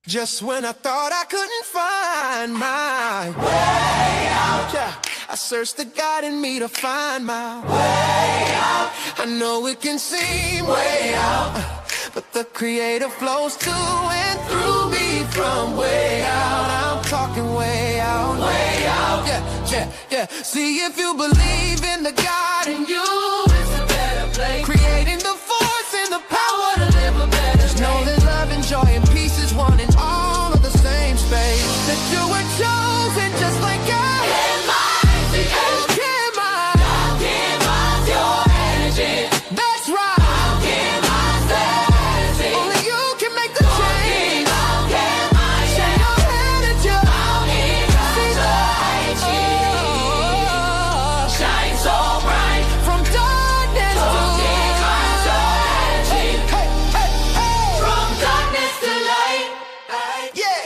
Just when I thought I couldn't find my way out, yeah, I searched the God in me to find my way out. I know it can seem way out, but the Creator flows to and through me from way out. I'm talking way out, yeah, yeah, yeah. See, if you believe in the God in you, it's a better place. Creating the force and the power to live a better day. Know that love and joy and peace is one in all of the same space. That you were chosen just like God. Your energy. That's right. I'll give my sanity. Only you can make the change. I'll give my share. Your energy. I'll give my light. Shine so bright. From darkness to light. Hey, hey, hey, hey. From darkness to light. Yeah.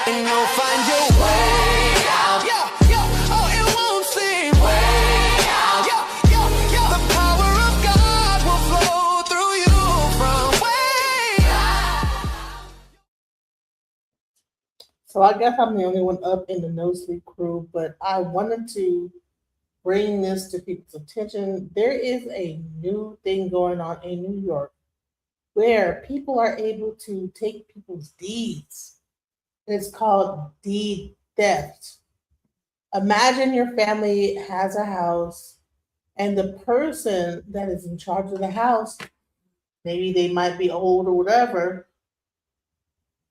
And you'll find your way out. Yeah, yeah. Oh, it won't seem way out. Yeah, yeah, yeah. The power of God will flow through you from way out. So I guess I'm the only one up in the No Sleep crew, but I wanted to bring this to people's attention. There is a new thing going on in New York where people are able to take people's deeds. It's called deed theft. Imagine your family has a house and the person that is in charge of the house, maybe they might be old or whatever,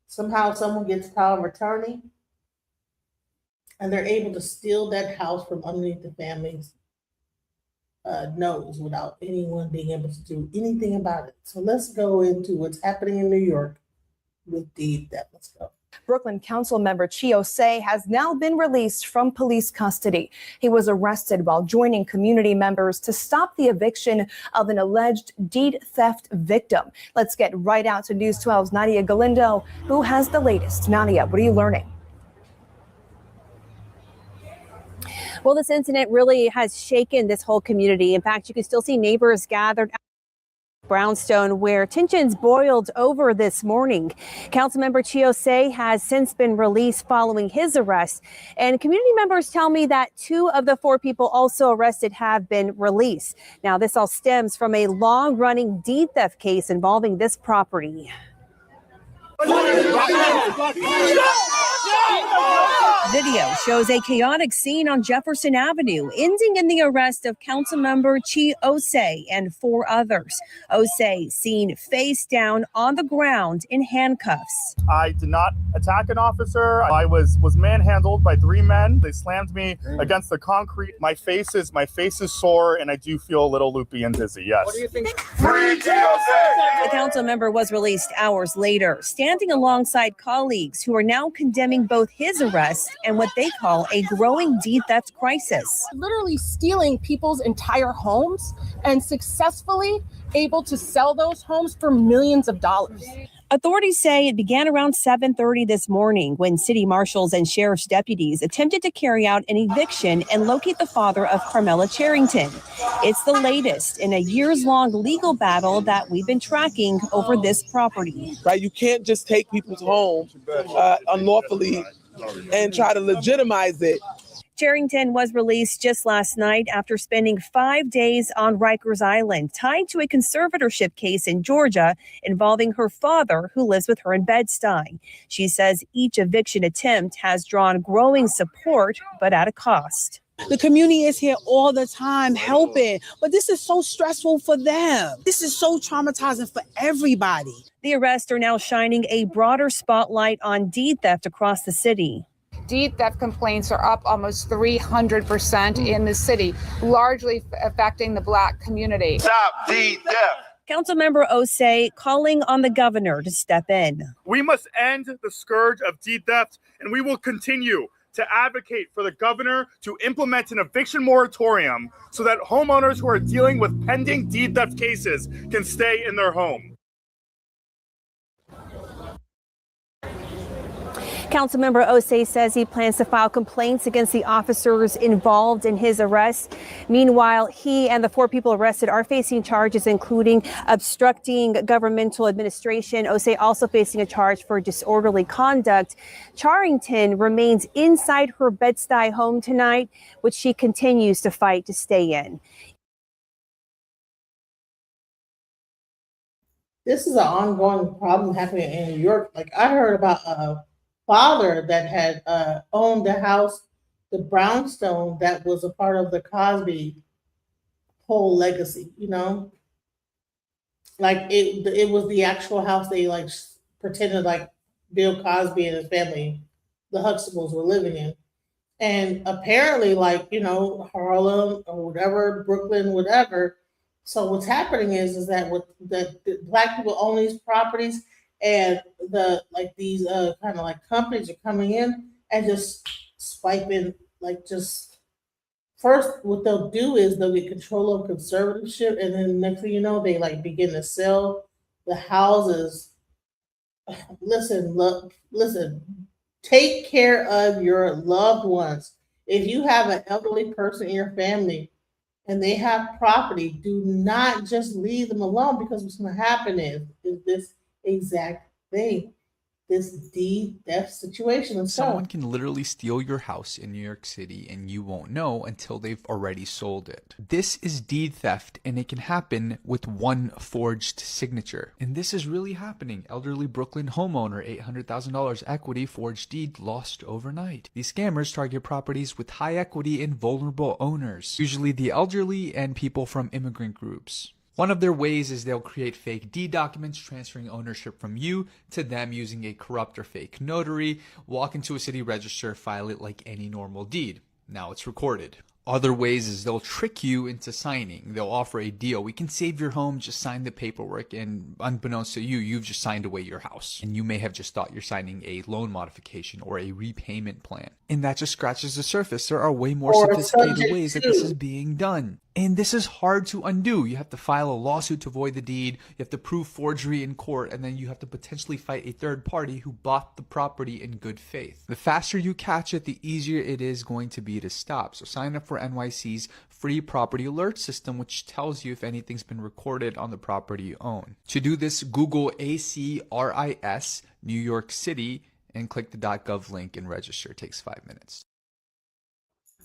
somehow someone gets power of attorney and they're able to steal that house from underneath the family's nose without anyone being able to do anything about it. So let's go into what's happening in New York with deed theft. Let's go. Brooklyn Council member Chio Say has now been released from police custody. He was arrested while joining community members to stop the eviction of an alleged deed theft victim. Let's get right out to News 12's Nadia Galindo, who has the latest. Nadia, what are you learning? Well, this incident really has shaken this whole community. In fact, you can still see neighbors gathered at Brownstone, where tensions boiled over this morning. Councilmember Chio Say has since been released following his arrest, and community members tell me that 2 of the 4 people also arrested have been released. Now, this all stems from a long-running deed theft case involving this property. Video shows a chaotic scene on Jefferson Avenue, ending in the arrest of Councilmember Chi Osei and 4 others. Osei seen face down on the ground in handcuffs. I did not attack an officer. I was manhandled by 3 men. They slammed me against the concrete. My face is sore, and I do feel a little loopy and dizzy. Yes. What do you think? Free Chi Osei! The council member was released hours later, standing alongside colleagues who are now condemning both his arrest and what they call a growing deed theft crisis. Literally stealing people's entire homes and successfully able to sell those homes for millions of dollars. Authorities say it began around 7:30 this morning when city marshals and sheriff's deputies attempted to carry out an eviction and locate the father of Carmela Charrington. It's the latest in a years-long legal battle that we've been tracking over this property. Right, you can't just take people's homes unlawfully and try to legitimize it. Charrington was released just last night after spending 5 days on Rikers Island, tied to a conservatorship case in Georgia involving her father, who lives with her in Bed-Stuy. She says each eviction attempt has drawn growing support, but at a cost. The community is here all the time helping, but this is so stressful for them. This is so traumatizing for everybody. The arrests are now shining a broader spotlight on deed theft across the city. Deed theft complaints are up almost 300% in the city, largely affecting the Black community. Stop deed theft. Councilmember Osei calling on the governor to step in. We must end the scourge of deed theft, and we will continue to advocate for the governor to implement an eviction moratorium so that homeowners who are dealing with pending deed theft cases can stay in their home. Councilmember Osei says he plans to file complaints against the officers involved in his arrest. Meanwhile, he and the 4 people arrested are facing charges including obstructing governmental administration. Osei also facing a charge for disorderly conduct. Charrington remains inside her Bed-Stuy home tonight, which she continues to fight to stay in. This is an ongoing problem happening in New York. Like, I heard about a father that had owned the house, the brownstone, that was a part of the Cosby whole legacy, you know? Like, it was the actual house they, like, pretended like Bill Cosby and his family, the Huxtables, were living in. And apparently, like, you know, Harlem or whatever, Brooklyn, whatever. So what's happening is that with the Black people own these properties, and these kind of like companies are coming in and just swiping, like, just first what they'll do is they'll get control of conservatorship, and then next thing you know, they like begin to sell the houses. Listen, take care of your loved ones. If you have an elderly person in your family and they have property, do not just leave them alone, because what's going to happen is this exact thing, this deed theft situation. Someone can literally steal your house in New York City and you won't know until they've already sold it. This is deed theft, and it can happen with one forged signature. And this is really happening. Elderly Brooklyn homeowner, $800,000 equity, forged deed lost overnight. These scammers target properties with high equity and vulnerable owners, usually the elderly and people from immigrant groups. One of their ways is they'll create fake deed documents transferring ownership from you to them using a corrupt or fake notary, walk into a city register, file it like any normal deed. Now it's recorded. Other ways is they'll trick you into signing. They'll offer a deal. We can save your home, just sign the paperwork, and unbeknownst to you, you've just signed away your house. And you may have just thought you're signing a loan modification or a repayment plan. And that just scratches the surface. There are way more sophisticated ways that this is being done. And this is hard to undo. You have to file a lawsuit to void the deed. You have to prove forgery in court, and then you have to potentially fight a third party who bought the property in good faith. The faster you catch it, the easier it is going to be to stop. So sign up for NYC's free property alert system, which tells you if anything's been recorded on the property you own. To do this, Google ACRIS New York City and click the .gov link and register. It takes 5 minutes.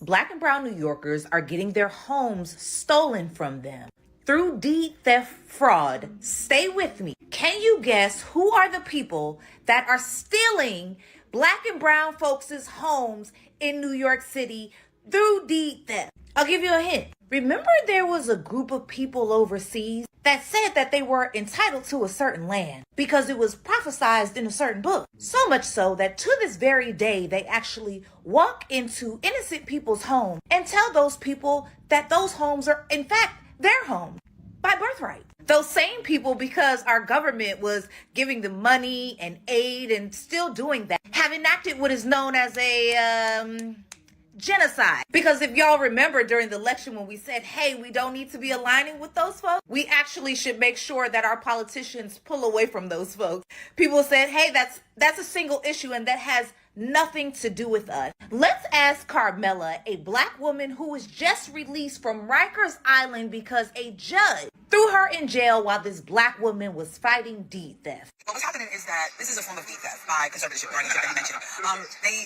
Black and brown New Yorkers are getting their homes stolen from them through deed theft fraud. Stay with me. Can you guess who are the people that are stealing Black and brown folks' homes in New York City through deed theft? I'll give you a hint. Remember, there was a group of people overseas that said that they were entitled to a certain land because it was prophesied in a certain book. So much so that to this very day, they actually walk into innocent people's homes and tell those people that those homes are in fact their home by birthright. Those same people, because our government was giving them money and aid and still doing that, have enacted what is known as a genocide. Because if y'all remember during the election when we said, hey, we don't need to be aligning with those folks, we actually should make sure that our politicians pull away from those folks. People said, hey, that's a single issue and that has nothing to do with us. Let's ask Carmela, a Black woman who was just released from Rikers Island because a judge threw her in jail while this Black woman was fighting deed theft. What was happening is that this is a form of deed theft by conservatorship, that you mentioned.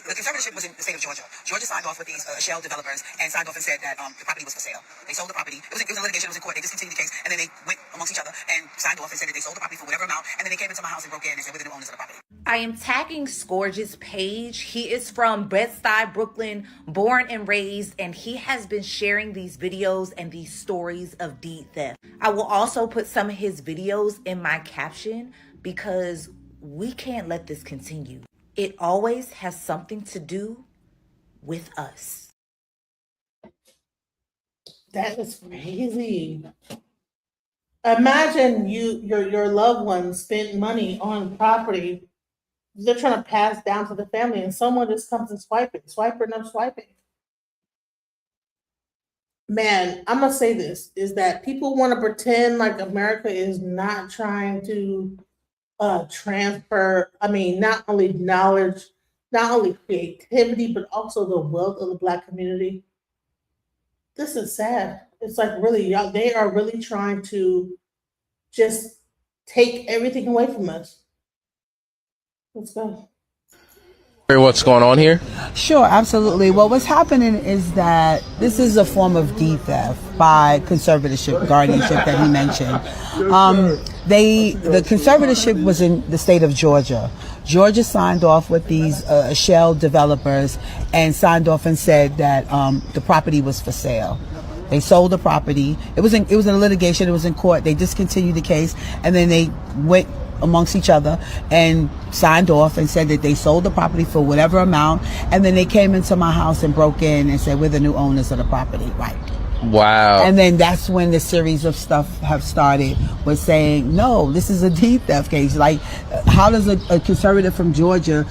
The conservatorship was in the state of Georgia. Georgia signed off with these shell developers and signed off and said that the property was for sale. They sold the property. It was a litigation. It was in court. They discontinued the case, and then they went amongst each other and signed off and said that they sold the property for whatever amount, and then they came into my house and broke in and said we're the new owners of the property. I am tagging Scourge's page. He is from Bed-Stuy, Brooklyn, born and raised, and he has been sharing these videos and these stories of deed theft. I will also put some of his videos in my caption because we can't let this continue. It always has something to do with us. That is crazy. Imagine your loved one spent money on property they're trying to pass down to the family, and someone just comes and swiping. Man, I'm gonna say this is that people want to pretend like America is not trying to transfer. I mean, not only knowledge, not only creativity, but also the wealth of the Black community. This is sad. It's like really, y'all, they are really trying to just take everything away from us. Let's go. What's going on here? Sure, absolutely. Well, what's happening is that this is a form of deed theft by conservatorship, guardianship that he mentioned. The conservatorship was in the state of Georgia. Georgia signed off with these shell developers and signed off and said that the property was for sale. They sold the property. It was in litigation. It was in court. They discontinued the case, and then they went amongst each other and signed off and said that they sold the property for whatever amount, and then they came into my house and broke in and said, we're the new owners of the property. Right. Wow. And then that's when the series of stuff have started with saying, no, this is a deed theft case. Like, how does a conservative from Georgia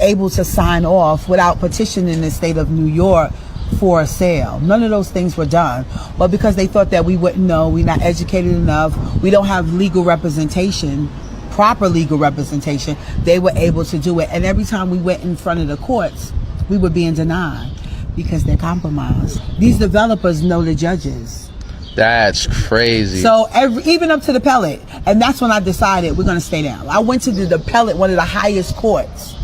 able to sign off without petitioning the state of New York for a sale? None of those things were done. But because they thought that we wouldn't know, we're not educated enough, we don't have legal representation, proper legal representation, they were able to do it. And every time we went in front of the courts, we were being denied because they're compromised. These developers know the judges. That's crazy. So even up to the appellate, and that's when I decided we're going to stay down. I went to the appellate, one of the highest courts,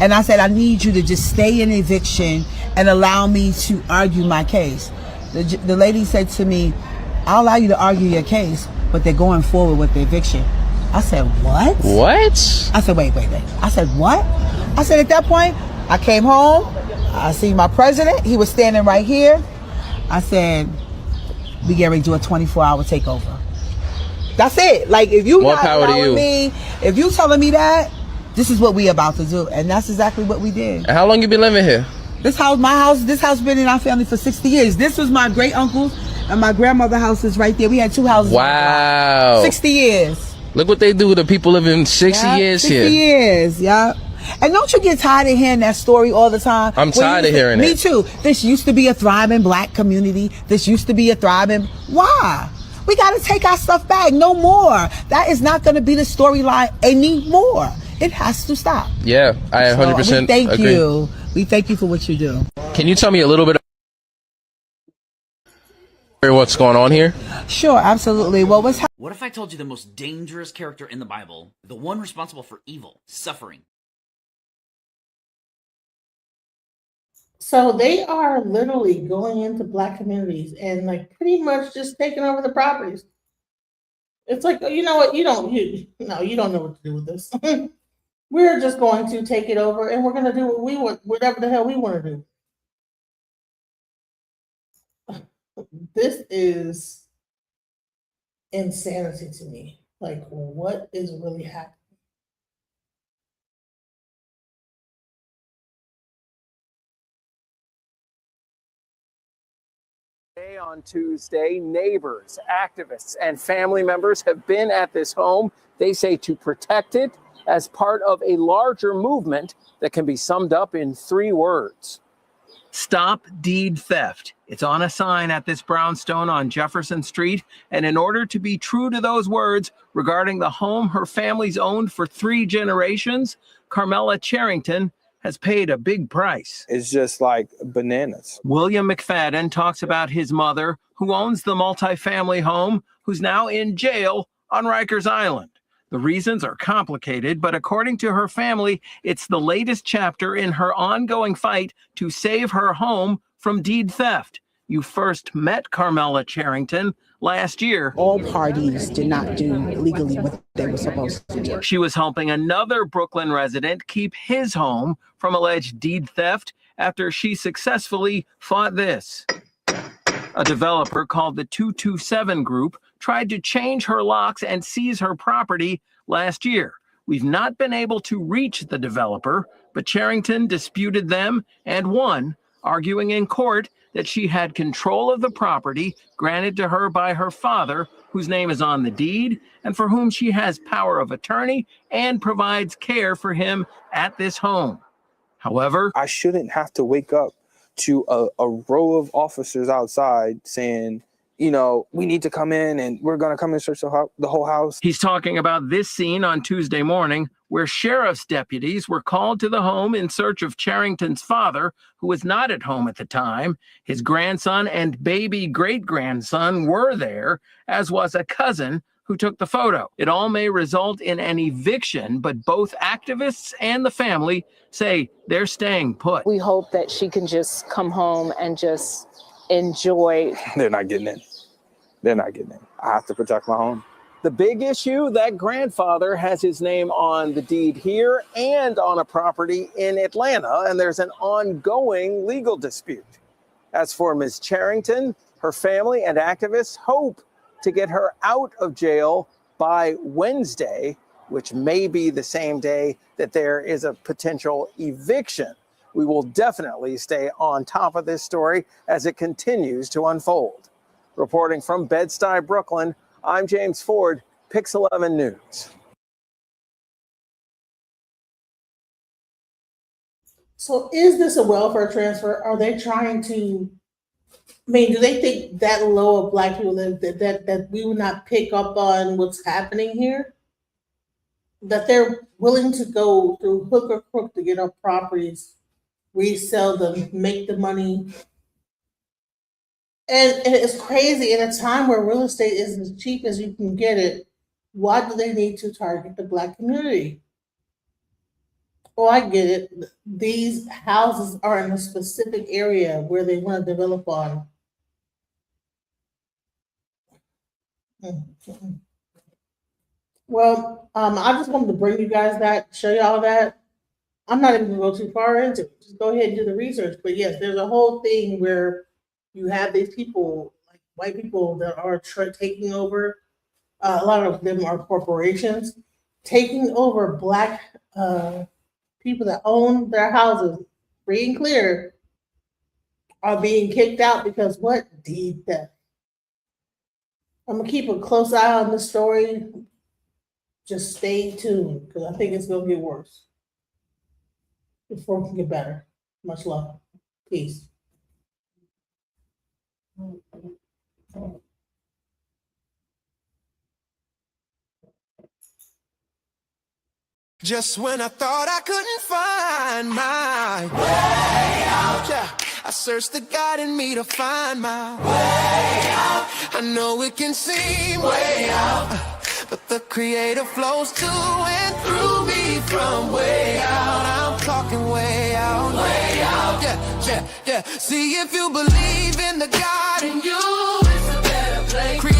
and I said, I need you to just stay in eviction and allow me to argue my case. The lady said to me, I'll allow you to argue your case, but they're going forward with the eviction. I said, what? What? I said, wait. I said, what? I said, at that point, I came home. I see my president. He was standing right here. I said, we get ready to do a 24-hour takeover. That's it. Like, if you not allowing me, if you telling me that, this is what we about to do. And that's exactly what we did. And how long you been living here? This house been in our family for 60 years. This was my great uncle's and my grandmother's house is right there. We had two houses. Wow. 60 years. Look what they do to people living 60 years 60 here. 60 years, yeah. And don't you get tired of hearing that story all the time? I'm tired of hearing it. Me too. This used to be a thriving Black community. This used to be a thriving... Why? We got to take our stuff back. No more. That is not going to be the storyline anymore. It has to stop. Yeah, I 100% thank agree. you. We thank you for what you do. Can you tell me a little bit about what's going on here? Sure, absolutely. Well, what if I told you the most dangerous character in the Bible, the one responsible for evil, suffering? So they are literally going into Black communities and like pretty much just taking over the properties. It's like, you know what? You don't know what to do with this. We're just going to take it over and we're going to do what we want, whatever the hell we want to do. This is insanity to me. Like, what is really happening? On Tuesday, neighbors, activists, and family members have been at this home, they say, to protect it as part of a larger movement that can be summed up in 3 words. Stop deed theft. It's on a sign at this brownstone on Jefferson Street. And in order to be true to those words regarding the home her family's owned for 3 generations, Carmela Charrington has paid a big price. It's just like bananas. William McFadden talks about his mother, who owns the multifamily home, who's now in jail on Rikers Island. The reasons are complicated, but according to her family, it's the latest chapter in her ongoing fight to save her home from deed theft. You first met Carmela Charrington last year. All parties did not do legally what they were supposed to do. She was helping another Brooklyn resident keep his home from alleged deed theft after she successfully fought this. A developer called the 227 Group tried to change her locks and seize her property last year. We've not been able to reach the developer, but Charrington disputed them and won, arguing in court that she had control of the property granted to her by her father, whose name is on the deed, and for whom she has power of attorney and provides care for him at this home. However, I shouldn't have to wake up to a row of officers outside saying, you know, we need to come in and we're going to come and search the whole house. He's talking about this scene on Tuesday morning where sheriff's deputies were called to the home in search of Charrington's father, who was not at home at the time. His grandson and baby great-grandson were there, as was a cousin who took the photo. It all may result in an eviction, but both activists and the family say they're staying put. We hope that she can just come home and just enjoy. They're not getting in. They're not getting in. I have to protect my home. The big issue, that grandfather has his name on the deed here and on a property in Atlanta, and there's an ongoing legal dispute. As for Ms. Charrington, her family and activists hope to get her out of jail by Wednesday, which may be the same day that there is a potential eviction. We will definitely stay on top of this story as it continues to unfold. Reporting from Bed-Stuy, Brooklyn, I'm James Ford, Pix 11 News. So is this a welfare transfer? Are they trying to, I mean, do they think that low of Black people that we would not pick up on what's happening here? That they're willing to go through hook or crook to get our properties, resell them, make the money. And it's crazy in a time where real estate is as cheap as you can get it. Why do they need to target the Black community? Oh, I get it. These houses are in a specific area where they want to develop on. Well, I just wanted to bring you guys that, show y'all that. I'm not even gonna go too far into it. Just go ahead and do the research. But yes, there's a whole thing where you have these people, like white people, that are taking over. A lot of them are corporations taking over Black people that own their houses, free and clear, are being kicked out because what? Deed theft. I'm gonna keep a close eye on this story. Just stay tuned because I think it's gonna get worse before it can get better. Much love. Peace. Just when I thought I couldn't find my way out, yeah, I searched the God in me to find my way out. I know it can seem way out, but the Creator flows to and through me from way out. I'm talking way out, yeah. See if you believe in the God in you, it's a better place.